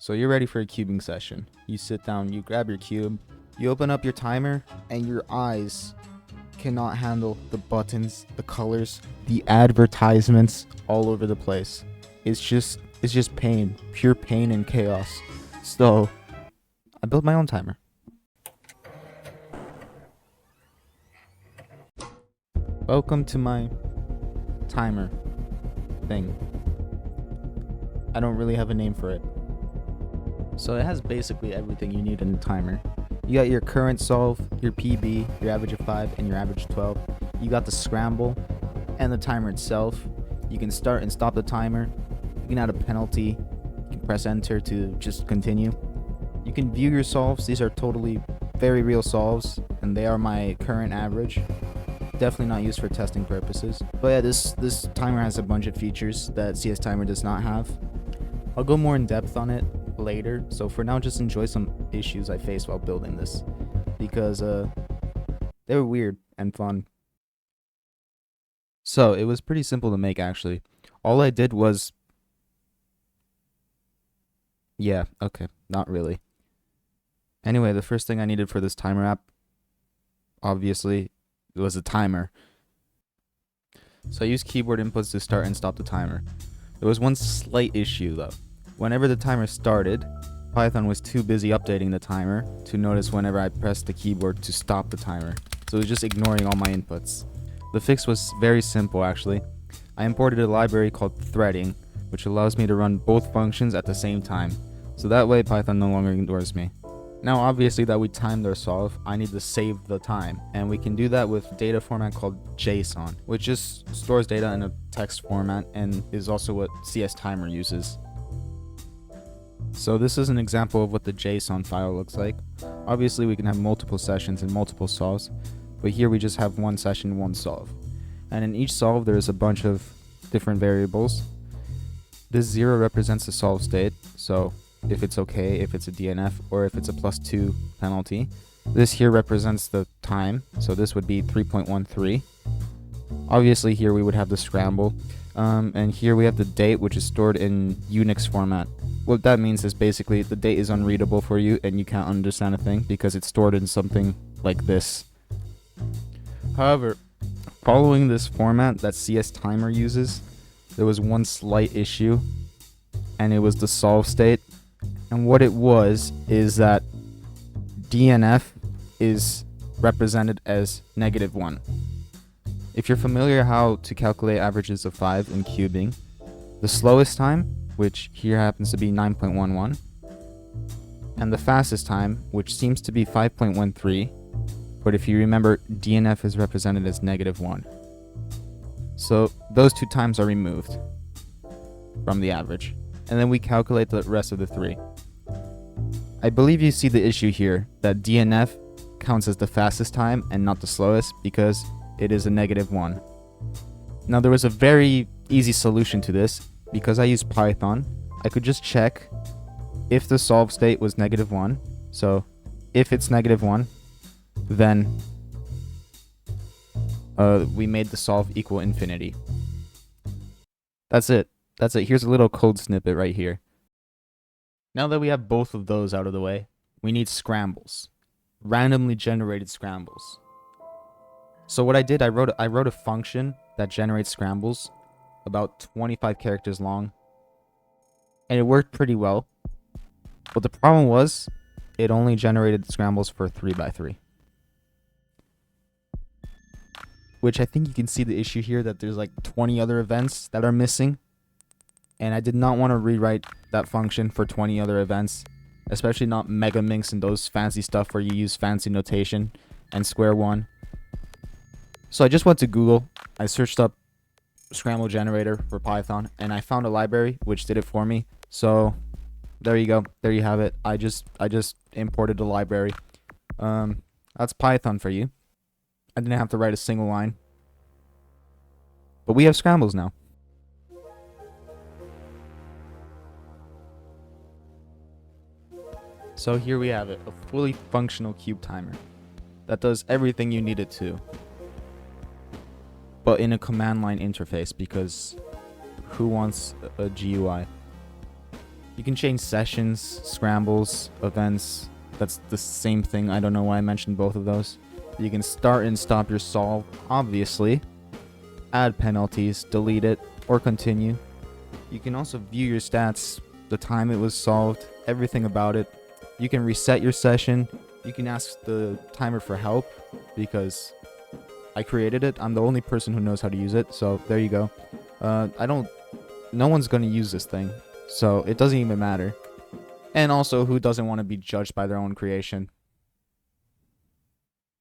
So you're ready for a cubing session. You sit down, you grab your cube, you open up your timer, and your eyes cannot handle the buttons, the colors, the advertisements all over the place. It's just pain, pure pain and chaos. So I built my own timer. Welcome to my timer thing. I don't really have a name for it. So it has basically everything you need in a timer. You got your current solve, your PB, your average of 5, and your average of 12. You got the scramble and the timer itself. You can start and stop the timer. You can add a penalty. You can press enter to just continue. You can view your solves. These are totally very real solves, and they are my current average. Definitely not used for testing purposes. But yeah, this timer has a bunch of features that CS Timer does not have. I'll go more in depth on it later, so for now just enjoy some issues I faced while building this, because they were weird and fun. So it was pretty simple to make, actually. All I did was not really. Anyway, the first thing I needed for this timer app, obviously, was a timer. So I used keyboard inputs to start and stop the timer. There was one slight issue though. Whenever the timer started, Python was too busy updating the timer to notice whenever I pressed the keyboard to stop the timer. So it was just ignoring all my inputs. The fix was very simple, actually. I imported a library called threading, which allows me to run both functions at the same time. So that way Python no longer ignores me. Now obviously that we timed our solve, I need to save the time, and we can do that with data format called JSON, which just stores data in a text format and is also what CS Timer uses. So this is an example of what the JSON file looks like. Obviously we can have multiple sessions and multiple solves, but here we just have one session, one solve. And in each solve there is a bunch of different variables. This 0 represents the solve state, so if it's okay, if it's a DNF, or if it's a +2 penalty. This here represents the time, so this would be 3.13. Obviously here we would have the scramble, and here we have the date, which is stored in Unix format. What that means is basically the date is unreadable for you and you can't understand a thing because it's stored in something like this. However, following this format that CS Timer uses, there was one slight issue, and it was the solve state. And what it was is that DNF is represented as -1. If you're familiar how to calculate averages of 5 in cubing, the slowest time, which here happens to be 9.11, and the fastest time, which seems to be 5.13, but if you remember, DNF is represented as -1. So those two times are removed from the average, and then we calculate the rest of the three. I believe you see the issue here, that DNF counts as the fastest time and not the slowest because it is a -1. Now there was a very easy solution to this. Because I use Python, I could just check if the solve state was -1. So if it's -1, then we made the solve equal infinity. That's it. Here's a little code snippet right here. Now that we have both of those out of the way, we need scrambles. Randomly generated scrambles. So what I did, I wrote a function that generates scrambles, about 25 characters long, and it worked pretty well. But the problem was, it only generated scrambles for 3x3. Which I think you can see the issue here, that there's like 20 other events that are missing. And I did not want to rewrite that function for 20 other events, especially not megaminx and those fancy stuff where you use fancy notation and square one. So I just went to Google, I searched up scramble generator for Python, and I found a library which did it for me. So there you go, there you have it. I just imported the library. That's Python for you. I didn't have to write a single line, but we have scrambles now. So here we have it, a fully functional cube timer that does everything you need it to, but in a command line interface, because who wants a GUI? You can change sessions, scrambles, events. That's the same thing. I don't know why I mentioned both of those. You can start and stop your solve, obviously. Add penalties, delete it, or continue. You can also view your stats, the time it was solved, everything about it. You can reset your session. You can ask the timer for help because I created it. I'm the only person who knows how to use it, so there you go. No one's gonna use this thing, so it doesn't even matter. And also, who doesn't want to be judged by their own creation?